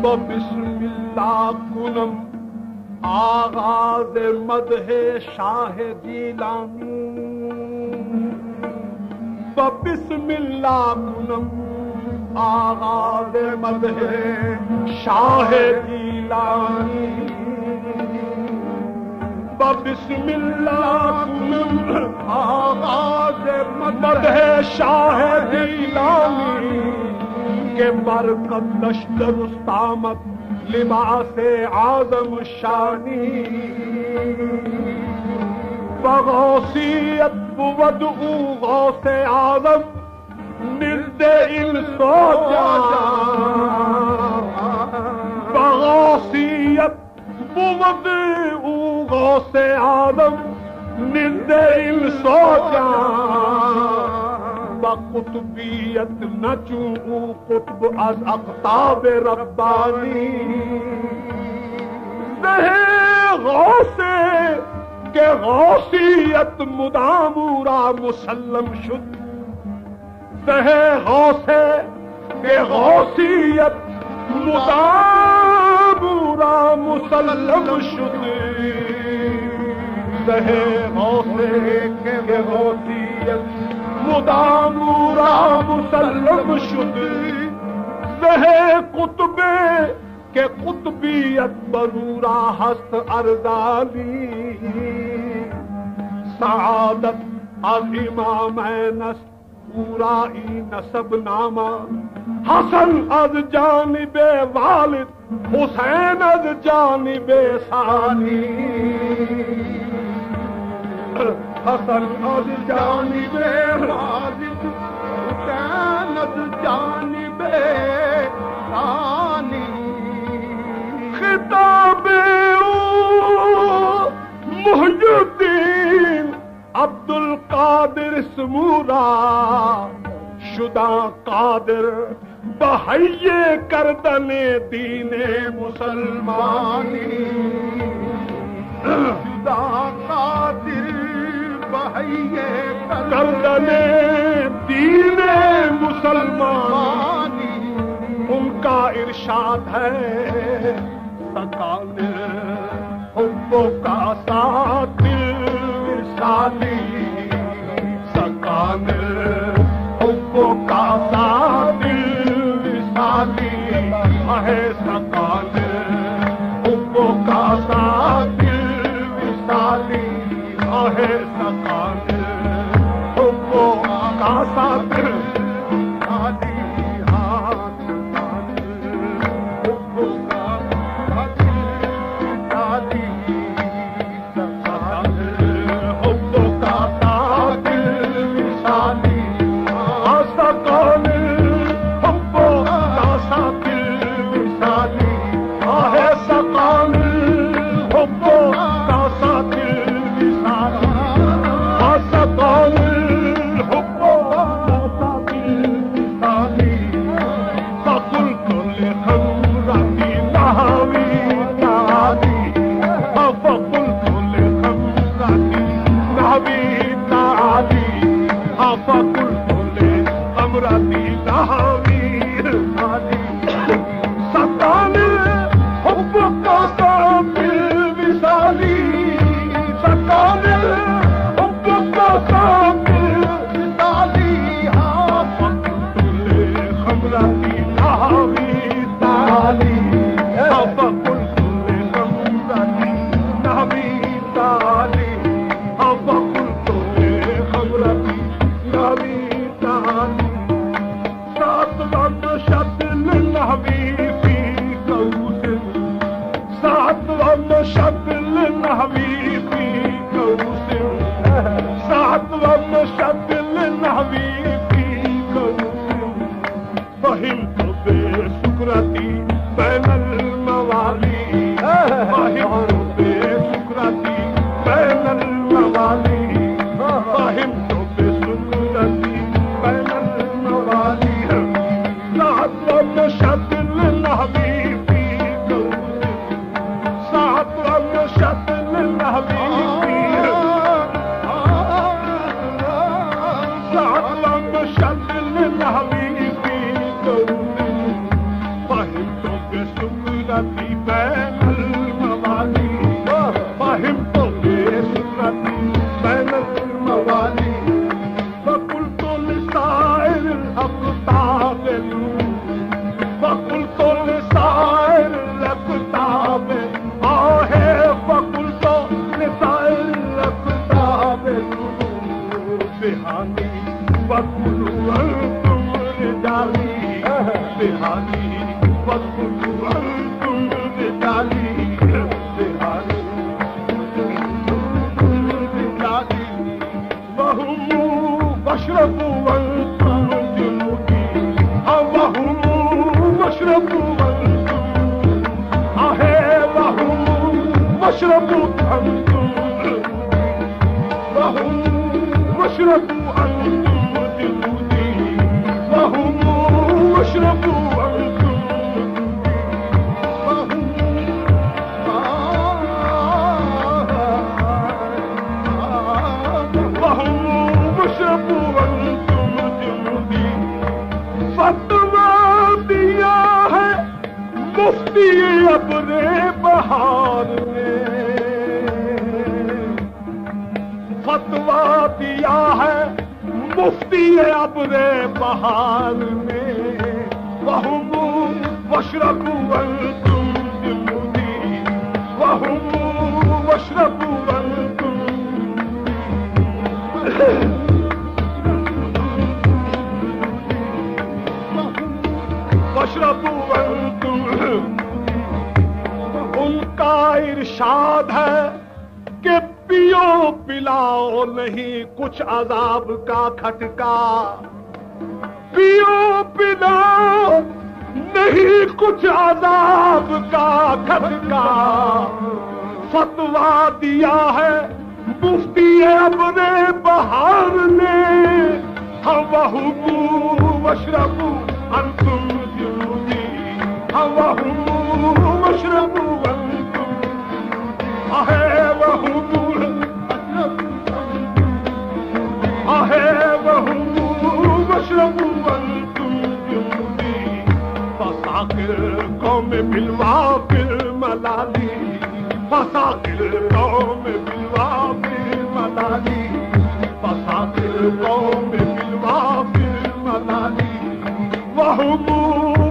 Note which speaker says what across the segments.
Speaker 1: बिस्मिल्लाह कुनम आगाज मदहे शाह जीलानी, बिस्मिल्लाह कुनम आगाज मदहे शाह जीलानी, बिस्मिल्लाह कुनम आगाज मदहे शाह जीलानी के बरकत दश्त रुस्तामत लिबासे आज़म शानी, बगौसियत बुवद ऊ गौसे आज़म निर्दे इंसो जान, बगौसियत बुवद ऊ गौसे आज़म निर्दे इंसो जान, बकुतबियत नचू कुतब अज अख्ताब रब्बानी, गौसे के गौसियत मुदामूरा मुसल्लम शुद, गौसे के गौसियत मुदामूरा मुसल्लम शुद, गौसे के गौसियत मुदामूरा मुसल्लम शुद, कुतबे के कुतबियत बरूरा हस्त अर्दाली, सआदत अज इमामैनस पूरा ई नसब नामा, हसन अज जानिबे वालिद हुसैन अज जानिबे सानी, हसन अज जानिबे वालिद हुसैन अज जानिबे सानी, खिताबे मुहियुद्दीन अब्दुल कादिर समूरा शुदा कादिर बहैये करदने दीने मुसलमानी, शुदा कादिर बहैये करदने दीने मुसलमानी, उनका इरशाद है सकाने हुब्बो का सादिल विसाली, सकाने हुब्बो का सादिल विसाली, है सकाने हुब्बो का सादिल विसाली, है सकाने हुब्बो का सादिल विसाली, Fahim to इसरती बैनल मवाली फहिमत इसरती बैनल मवाली फकुलत लिसाइर अफ्ताब फकुलत लिसाइर अफ्ताब आहे फकुलत लिसाइर अफ्ताब बिहानी फकुलु अंतुम रिजाली बिहानी फकुलु अंतुम रिजाली बिहानी रिजाली वहुमु वशरबु अंतुम जुनूदी वहुमु वशरबु अंतुम आहे वहुमु वशरबु अंतुम वहुमु वशरबु अंतुम जुनूदी वहुमु वशरबु अंतुम वहुमु वशरबु अंतुम जुनूदी फतवा दिया है मुफ्ती अब्रे बहार ने फतवा दिया है मुफ्ती अब्रे बहार में वहुमु वशरबु अंतुम जुनूदी वहुमु वशरबु अंतुम वशरबु अंतुम उनका इरशाद है कि पियो पिलाओ नहीं कुछ अजाब का खटका पियो पिलाओ नहीं कुछ अजाब का खटका फतवा दिया है मुफ्ती अब्रे बहार ने वहुमु वशरबु अंतुम जुनूदी वहुमु वशरबु अंतुम आहे वहुमु आहे वहुमु वशरबु अंतुम जुनूदी फसाकिर कौम बिलवा बिल मलाली फसाकिर कौम बिलवा बिल मलाली फसाकिर कौम बिलवा बिल मलाली वहुमु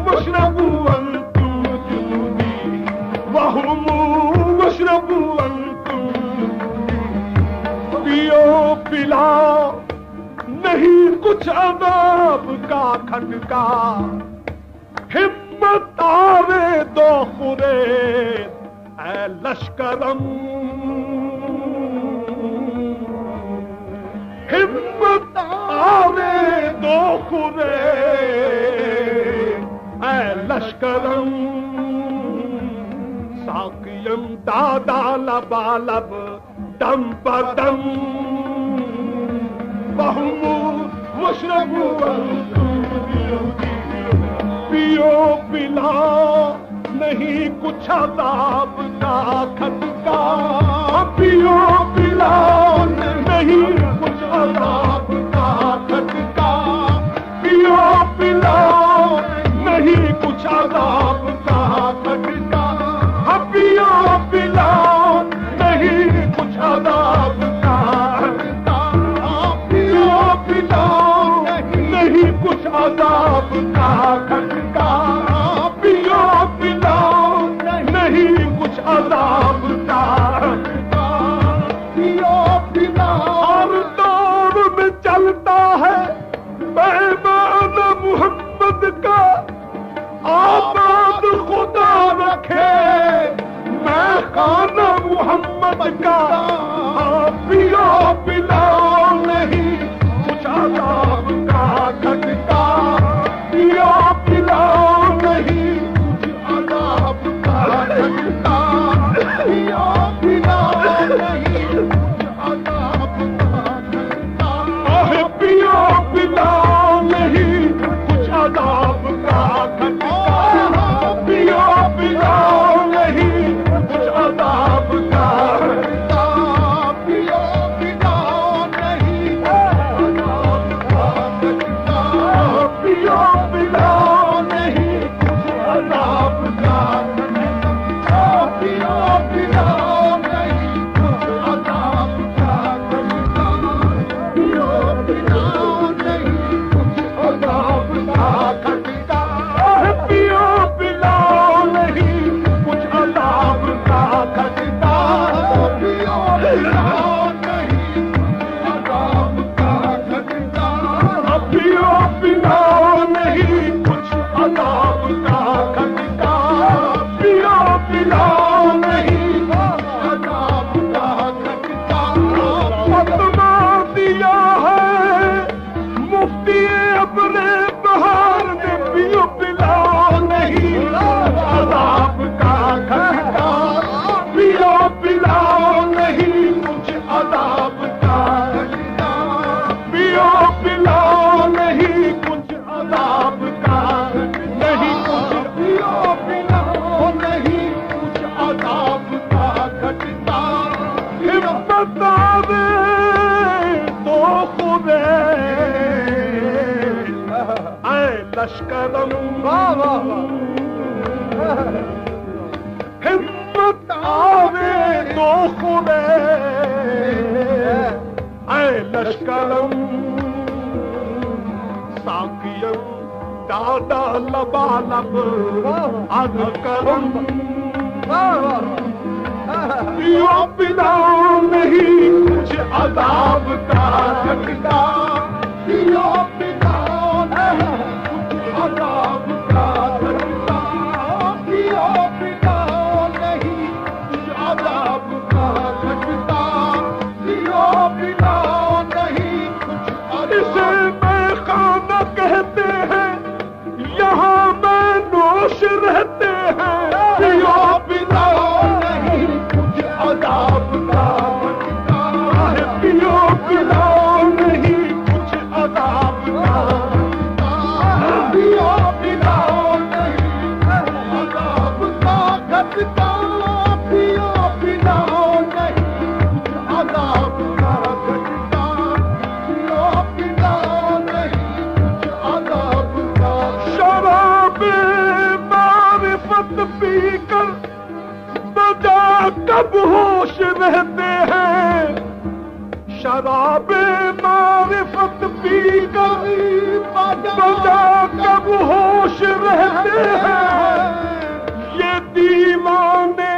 Speaker 1: वशरबु अंतुम जुनूदी वहुमु वशरबु अंतुम पियो पिलाओ नहीं कुछ अदाब का खटका हिम्मत आवे दो खुरे ऐ लश्करम हिम्मत आवे दो खुरे ऐ लश्करम साकियम दादा लबालब दम पदम वहुमु वशरबु अंतुम पियो पिलाओ नहीं कुछ अजाब का खटका पियो पिलाओ नहीं कुछ अजाब का खटका पियो पिलाओ नहीं कुछ अजाब का खटका पियो पिलाओ नहीं कुछ अजाब का खटका पियो पिलाओ नहीं कुछ अजाब का खटका पियो पिलाओ नहीं कुछ अजाब का पियो पिलाओ हर दौर में चलता है पैमान मोहम्मद का आबाद खुदा रखे मैं खाना मोहम्मद का पियो पिलाओ नहीं कुछ अजाब का खटका पियो पिलाओ नहीं कुछ अजाब का खटका पियो पिलाओ नहीं कुछ अजाब का खटका पियो पिलाओ नहीं कुछ अजाब का खटका पियो पिलाओ नहीं कुछ अजाब का पियो पिलाओ का खटका, पियो पिलाओ नहीं अदाब का खटका। फतवा दिया है मुफ्ती अपने बहार ने, पियो पिलाओ नहीं अदाब का खटका, पियो पिलाओ नहीं कुछ अदाब का खटका, पियो पिलाओ नहीं कुछ अदाब का नहीं कुछ, पियो पिलाओ नहीं कुछ अदाब का खटका। हिम्मत आवे तो खुदे ऐ लश्करम, हिम्मत आवे तो खुदे ऐ लश्करम, साकियम दादा लबालब अज़करम, पियो पिलाओ नहीं कुछ अदाब का खटका, पियो पिलाओ नहीं कुछ अदाब का खटका, पियो पिलाओ नहीं कुछ अदाब का खटका, पियो पिलाओ नहीं कुछ अदाब। इसे मैं खाना कहते हैं, यहाँ मैं नोश रहते हैं, पियो पिलाओ नहीं कुछ अदाब का खटका, पियो पिलाओ नहीं कुछ अदाब का खटका, पियो पिलाओ नहीं अदाब का खटका, पियो पिलाओ नहीं कुछ अदाब का खटका, पियो पिलाओ नहीं कुछ अदाब का। शराबे मारिफत पीकर बजा कब होश रहते हैं, शराबे मारिफत पीकर बजा कब होश रहते हैं, ये दीवाने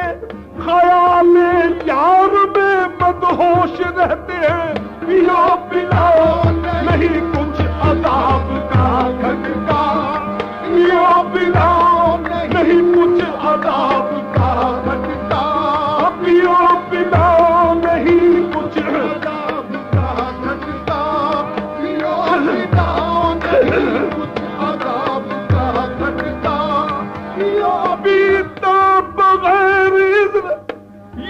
Speaker 1: ख्याले यार में बदहोश रहते हैं, पियो पिलाओ नहीं कुछ अदाब का खटका, पियो पिलाओ नहीं कुछ अदाब का खटका, पियो पिलाओ नहीं कुछ अदाब का खटका, पियो पिलाओ नहीं कुछ अदाब का खटका, पियो पीता बगैर इज़्न,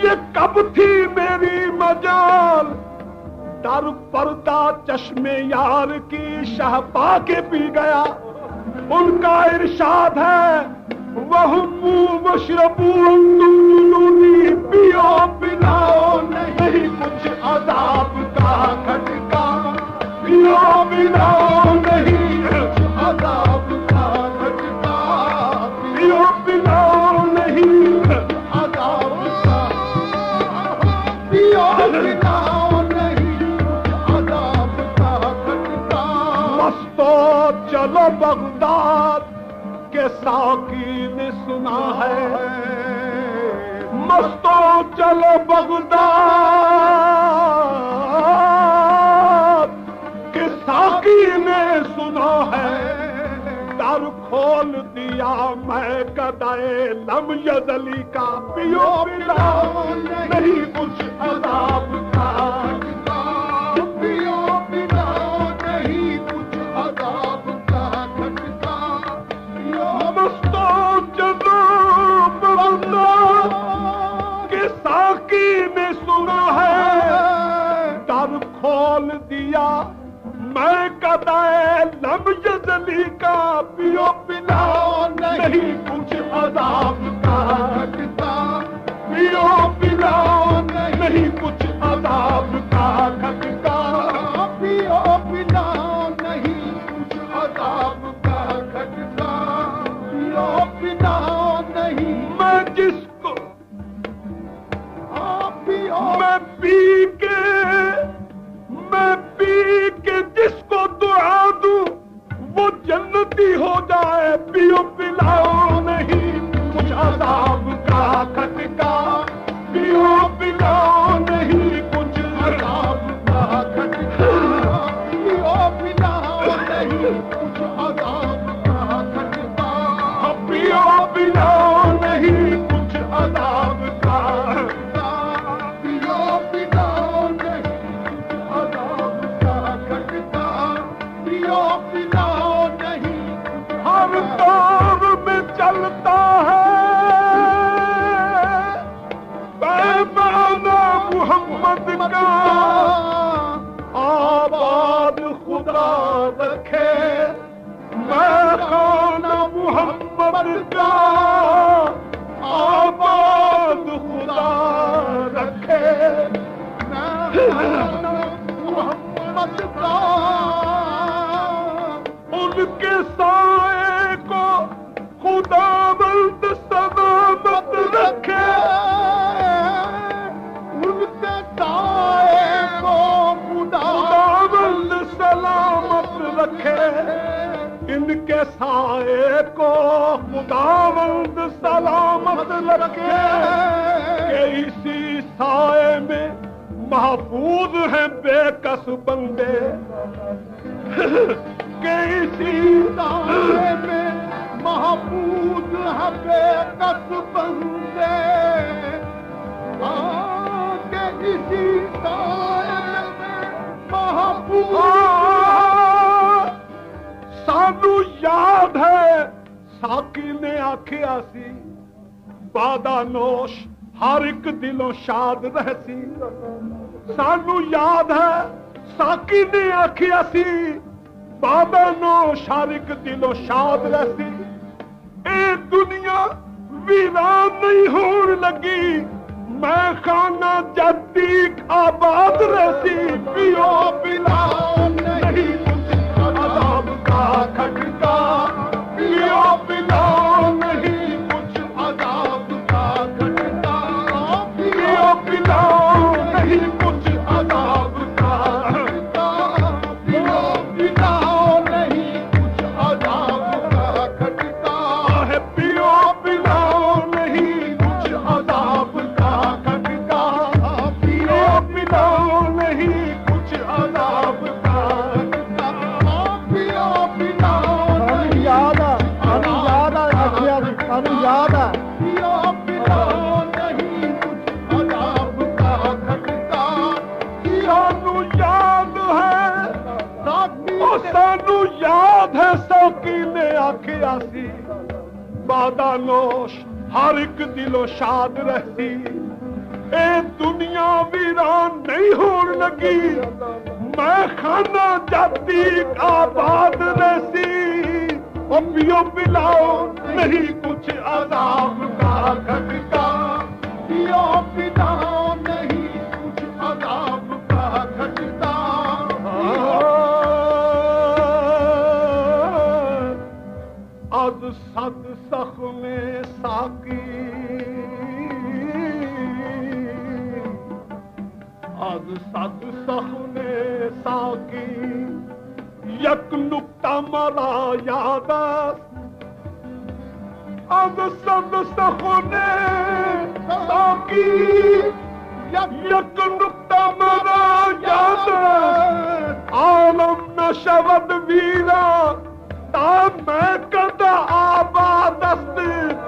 Speaker 1: ये कब थी मेरी मजाल, दर पर्दा चश्मे यार की शहपा के पी गया, उनका इरशाद है वह मशरबू तुम जुनूनी, पियो पिलाओ नहीं कुछ अदाब का खटका, पियो पिलाओ नहीं कुछ अदाब का खटका, पियो पिलाओ नहीं अदाब का, पियो पिलाओ नहीं कुछ अदाब का खटका। मस्तो चलो बगदाद के साकी ने सुना है, मस्तो चलो बगदाद के साकी ने सुना है, दर खोल दिया मैं कदाए लम यज़ली का, पियो पिलाओ नहीं कुछ अदाब का खटका, पियो पिलाओ नहीं कुछ अदाब का खटका, मस्तो चलो बगदाद के साकी ने सुना है, दर खोल दिया मैं कदाए लम यज़ली का, पियो पिलाओ नहीं कुछ अदाब का खटका, पियो पिलाओ नहीं कुछ अदाब का खटका, पियो पिलाओ नहीं कुछ अदाब का खटका, पियो पिलाओ नहीं। मैं जिसको मैं पी के जिसको दुआ दूं वो जन्नती हो जाए, पियो पिलाओ नहीं कुछ अदाब का खटका, पियो पिलाओ नहीं कुछ अदाब का खटका, पियो पिलाओ नहीं कुछ अदाब का खटका, आबाद खुदा रखे मोहम्मद का, उनके साए को खुदावंद सलामत रखे, उनके साए को खुदावंद सलामत रखे, इनके साए को खुदावंद सलामत रखे, कि इसी साए में महफूज हैं बेकस बंदे, कि इसी साए में महफूज हैं बेकस बंदे, कि इसी साए में महफूज। सानू याद है साकी ने आखिया सी, बादा नोश हर एक दिलों शाद रहसी। सानू याद है साकी ने आखिया सी, बादा नोश हर एक दिलों शाद रहसी। ए दुनिया वीरान नहीं होन लगी, मैं खाना जाती आबाद रहसी। पियो पिलाओ नहीं अदाब का खटका, पियो पिलाओ नहीं कुछ अदाब का खटका, पियो पिलाओ नहीं कुछ अदाब का खटका, पियो पिलाओ नहीं कुछ अदाब का खटका, पियो पिलाओ नहीं कुछ अदाब का खटका, पियो पिलाओ नहीं कुछ अदाब का सानू याद है सौकी ने आखिया सी, बादा नोश हर एक दिलों शाद रहती। ए दुनिया वीरान नहीं होन लगी, मैं खाना जाती आबाद रहती। ओ पियो पिलाओ नहीं कुछ अदाब का खटका, पियो पिलाओ नहीं कुछ अदाब का खटका। आज सद सख में साकी, आज सद सख में साकी, यक नुक्ता मरा याद। आज सद सख में साकी, यक नुक्ता मरा याद। आलम न शवद वीरा मैं कदा आबादस्त,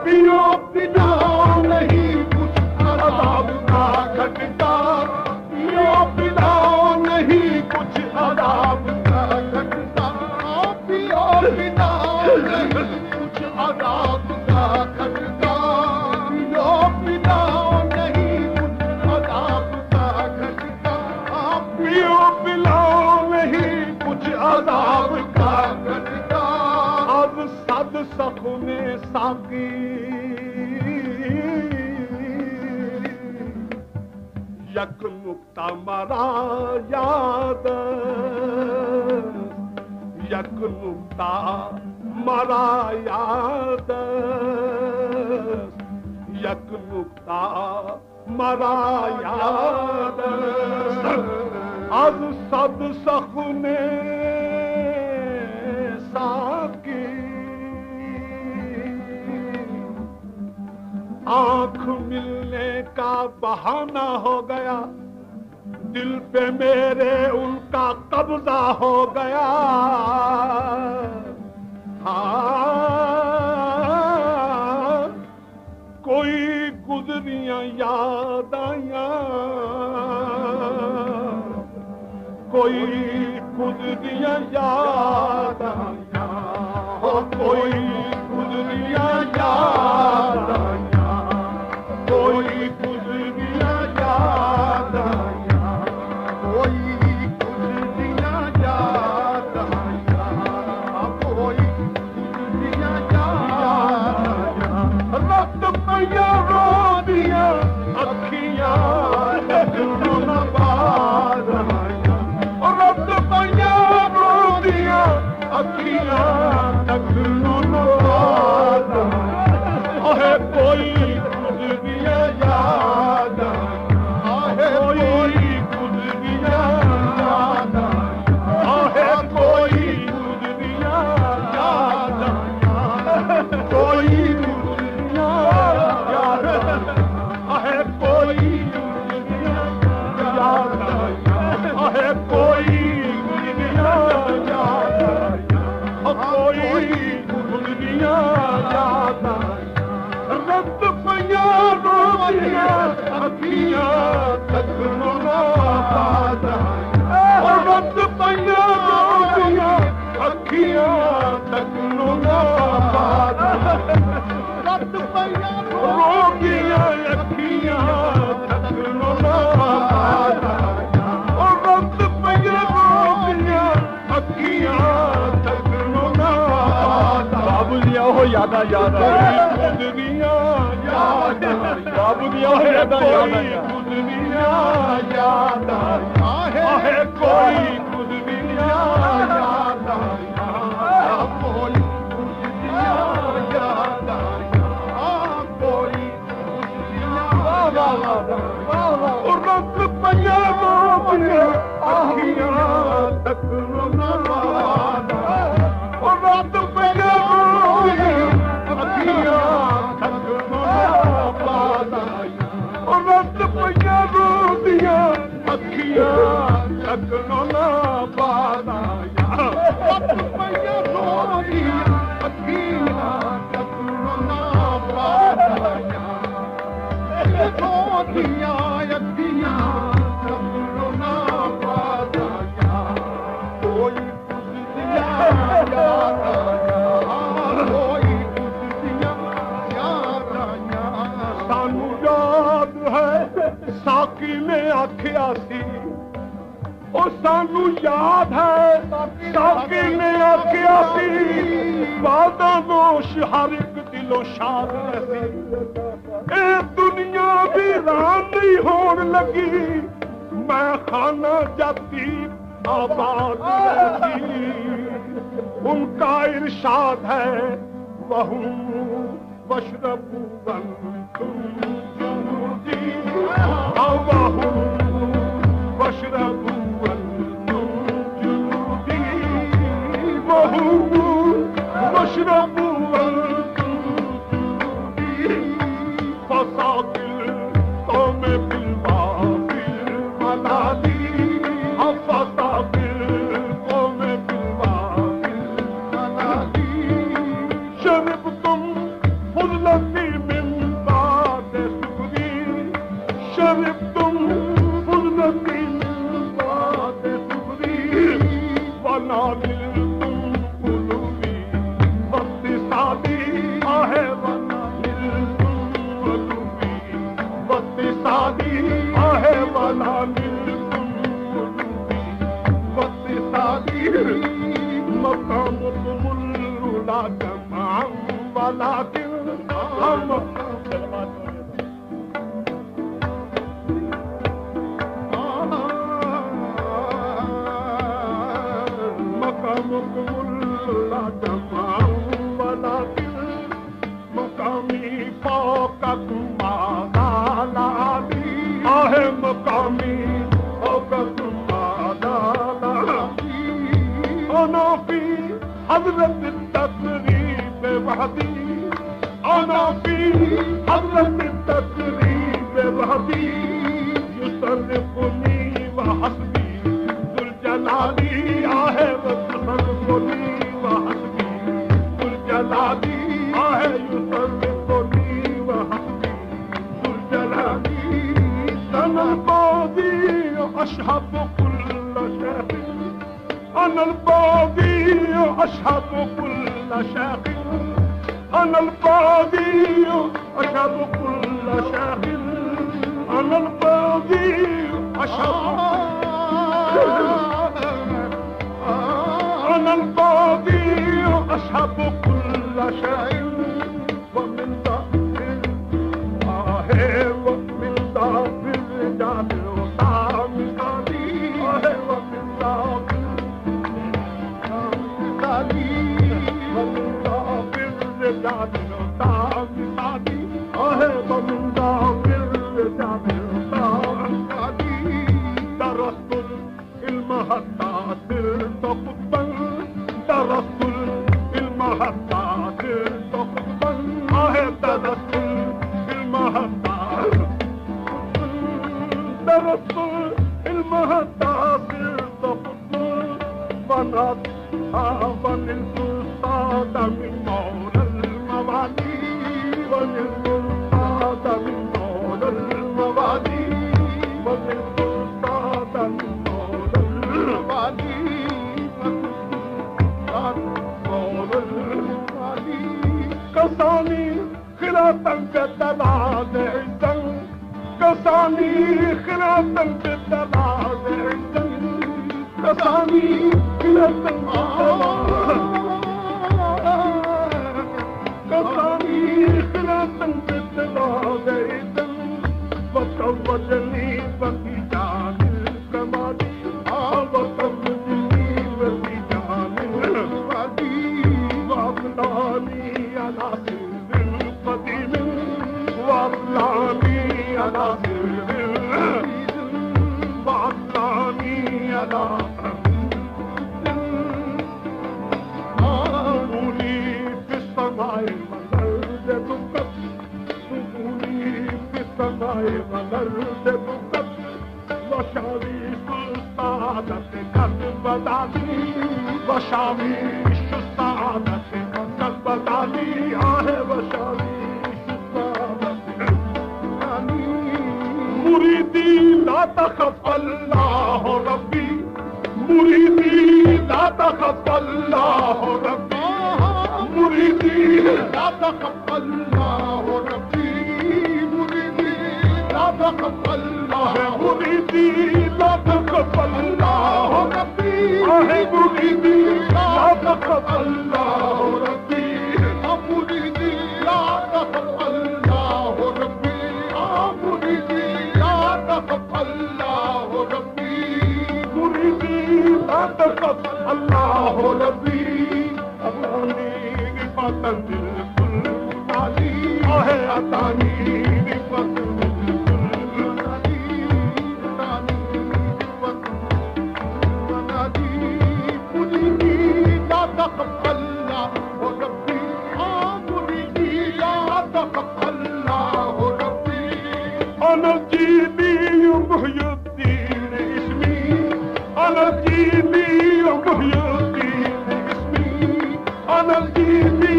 Speaker 1: पियो पिलाओ नहीं कुछ अदाब का खटका, पियो पिलाओ नहीं कुछ अदाब का खटका, पियो पिलाओ नहीं कुछ अदाब का खटका, पियो पिलाओ नहीं कुछ अदाब का खटका, पियो पिलाओ नहीं कुछ अदाब का खटका। सद सख में साकी, यक नुक्ता मरा याद, यक नुक्ता मरा याद, यक नुक्ता मरा याद। आज सद सख में साकी, आंख मिलने का बहाना हो गया, दिल पे मेरे उनका कब्जा हो गया। हाँ, कोई गुजरियां याद आया, कोई गुजरियां याद आया, कोई गुजरियां याद आया, कोई गुजरियां याद आया, कोई गुजरियां याद आया, कोई गुजरियां याद आया। आहे कोई गुजरिया याद आहे कोई गुजरिया याद आहे कोई गुजरिया याद कोई गुजरिया याद आहे कोई गुजरिया याद आहे कोई गुजरिया याद कोई गुजरिया याद रत पया रोटिया अखियां तकनो ना बात रत पया रोटिया अखियां तकनो ना बात रत पया रोटिया अखियां तकनो ना बात रत पया रोटिया अखियां तकनो ना बात बाबू जी हो यादा यादा गुजरिया याद बाबू जी हो यादा यादा गुजरिया याद आहे कोई गुजरिया याद कोई गुजरिया याद कोई रत पया रोटिया अखियां तकनो ना बात रत पया रोटिया अखियां तकनो ना बात रत पया रोटिया अखियां तकनो ना बात रत पया रोटिया अखियां तकनो ना बात रोटिया अखियां तकनो ना बात कोई गुजरिया याद कोई गुजरिया याद सानू याद है साकी ने आखिया सी ओ सानू याद है साकी ने आखिया सी वादा नोश हर एक दिलों शाद सी ए दुनिया वीरान नहीं होन लगी मैं खाना जाती आबाद रहती उनका इरशाद है वहू वशरबू वंतुम जुनूदी वहू वशरबू वंतुम जुनूदी वहू वशरबू वंतुम जुनूदी फसाकिल कौम बिलवाफिल मनादी फसाकिल कौम बिलवाफिल मनादी शरब तुम फुजलती मिन बाद सुकरी शरब तुम फुजलती मिन बाद सुकरी वनादिल तुम कुलूबी वक्ति सादी आहे वनादिल तुम कुलूबी वक्ति सादी आहे वनादिल तुम कुलूबी वक्ति सादी मकाम तुमुल्ला जमाम वलाकिन हम मकाम तुमुल्ला जमाम वलाकिन मकामी फौकत मादालादी आहे मकामी फौकत मादालादी अना फी हज़रत तकरीब वहदी अना फी हज़रत तकरीब वहदी युसर्रिफुनी व हस्बी दुल जलाली आहे युसर्रिफुनी व हस्बी दुल जलाली आहे युसर्रिफुनी व हस्बी दुल जलाली सनल बादी अशहब कुल्ल शैख أنا الباغي أشهد كل شاغل أنا الباغي أشهد كل شاغل أنا الباغي أشهد أنا الباغي أشهد كل شاغل ومن ظهر ومن ظهر الرجال وطعم صدي ومن ظهر ومن ظهر الرجال وطعم صدي درست المهدى درست المهدى صرت قطب بنات ونلت الصاد من مولى الموالي ونلت الصاد من مولى الموالي ونلت الصاد من مولى الموالي كساني خلافا بالدلال عزا كساني خلافا بالدلال عزا كساني خلافا بالدلال كساني خلافا بالدلال عزا وتوجني في جان الكمال وتوجني في جان الكمال وأطلعني على سر قديم وأطلعني على سر وأطلعني على سكوني في السماء والأرض بكت سكوني في السماء والأرض بكت وشاويش السعادة قد بدأني وشاويش السعادة قد بدأني وشاويش السعادة مريدي لا تخف الله ربي مريدي لا تخف الله ربي مريدي لا تخف الله ربي مريدي لا تخف الله مريدي لا تخف الله ربي مريدي لا تخف الله ربي مريدي لا تخف الله ربي مريدي لا تخف الله ربي مريدي لا تخف الله ربي أتاني رفاتا بالكل علي أتاني رفاتا بالكل علي أتاني رفاتا علي مريدي لا تخف الله ربي مريدي لا تخف الله ربي أنا الجيبي محي الدين اسمي أنا الجيبي محي الدين اسمي أنا الجيبي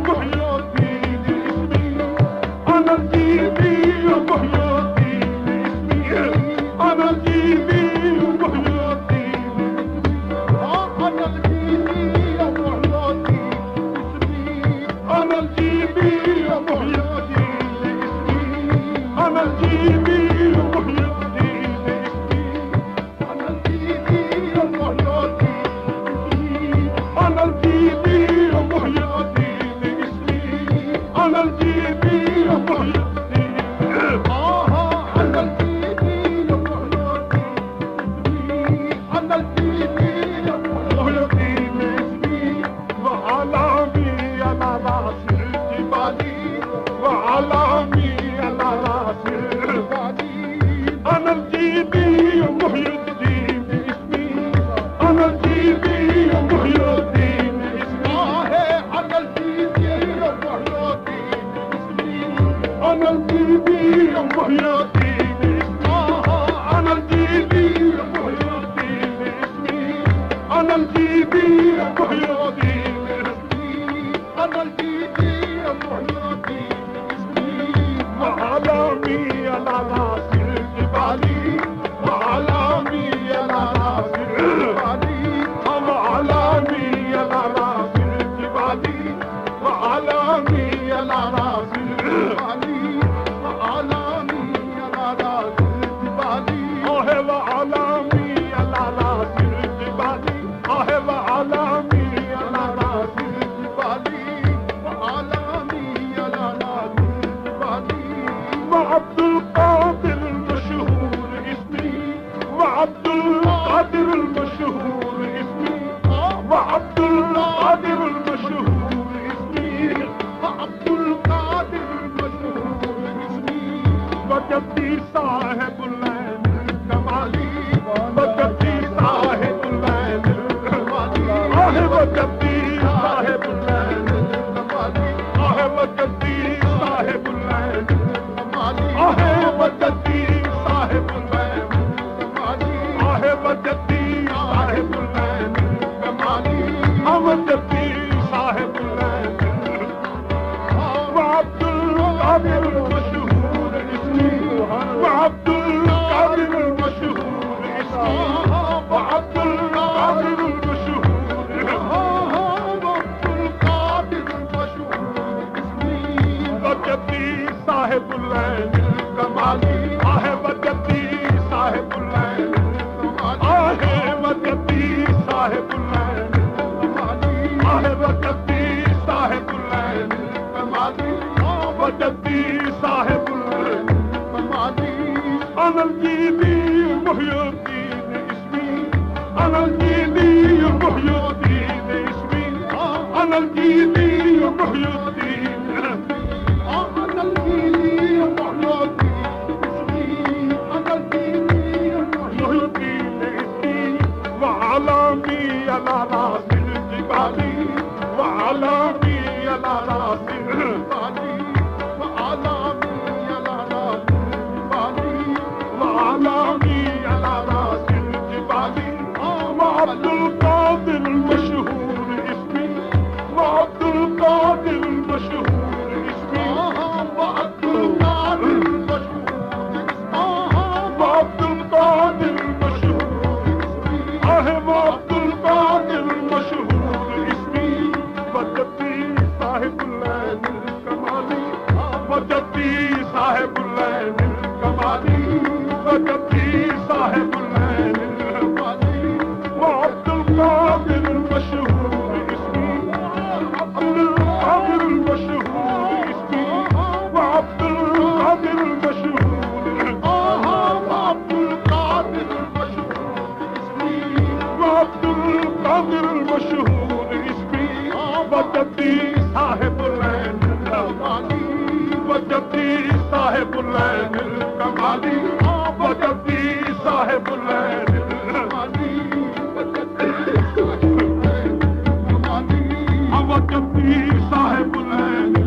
Speaker 1: محي الدين اسمي أنا الجيبي محي الدين اسمي أنا الجيبي محي الدين أنا الجيبي محي الدين اسمي أنا الجيبي محي الدين اسمي أنا الجيبي محي الدين اسمي أنا الجيبي محي الدين أنا الجيبي محي الدين اسمي أنا الجيبي محي الدين أنا الجيبي محي الدين أنا الجيبي محي الدين اسمي وعلامي على رأس الجبال وعلامي على رأس الجبال أنا الجيبي محي الدين اسمي أنا الجيبي محي الدين اسمي أنا الجيبي محي الدين اسمي أنا الجيبي محي الدين اسمي أنا الجيبي محي الدين اسمي أنا الجيبي محي الدين اسمي أنا الجيبي محي الدين اسمي وعلامي على رأس الجبال وعلامي على رأس الجبال وعلامي على رأس الجبال وعلامي على رأس الجبال وعلامي على رأس الجبال وعلامي على رأس الجبال وعلامي على رأس الجبال وعلامي على رأس الجبال وعبد القادر المشهور اسمي وعبد القادر المشهور اسمي وعبد القادر المشهور اسمي وعبد القادر المشهور اسمي وجدي صاحب الليل الكمالي وجدي صاحب الليل الكمالي وجدي صاحب الليل الكمالي وجدي साहिबुल्लैन आहे वजदी साहिबुल्लैन आहे वजदी साहिबुल्लैन वजदी साहिबुल्लैन अब्दुल कादिर मशहूर इसमी अब्दुल कादिर मशहूर इसमी अब्दुल कादिर साहिबुल्लैन कमाली आहे वजदी साहिबुल्लैन आहे वजदी साहिबुल्लैन आहे वजदी साहिबुल्लैन कमाली वजदी साहिबुल्लैन कमाली अनलजीदी मुहय्यद्दीन इसमी अनलजीदी मुहय्यद्दीन इसमी अनलजीदी मुहय्यद्दीन على راس الجبال وعلامي على راس الجبال وعلامي على راس الجبال وعلامي على راس الجبال وعبد القادر المشهور اسمي وعبد القادر المشهور اسمي وعبد القادر المشهور اسمي وعبد القادر المشهور اسمي المشهور اسمي وجدي साहिबुल्लैन कमाली वजदी साहिबुल्लैन कमाली वजदी साहिबुल्लैन कमाली अब्दुल कादिर मशहूर इसमी अब्दुल कादिर मशहूर इसमी अब्दुल कादिर मशहूर अब्दुल कादिर मशहूर इसमी अब्दुल कादिर मशहूर इसमी वजदी साहिबुल्लैन कमाली वजदी साहिबुल्लैन कमाली वजदी साहिबुल्लैन कमाली वजदी साहिबुल्लैन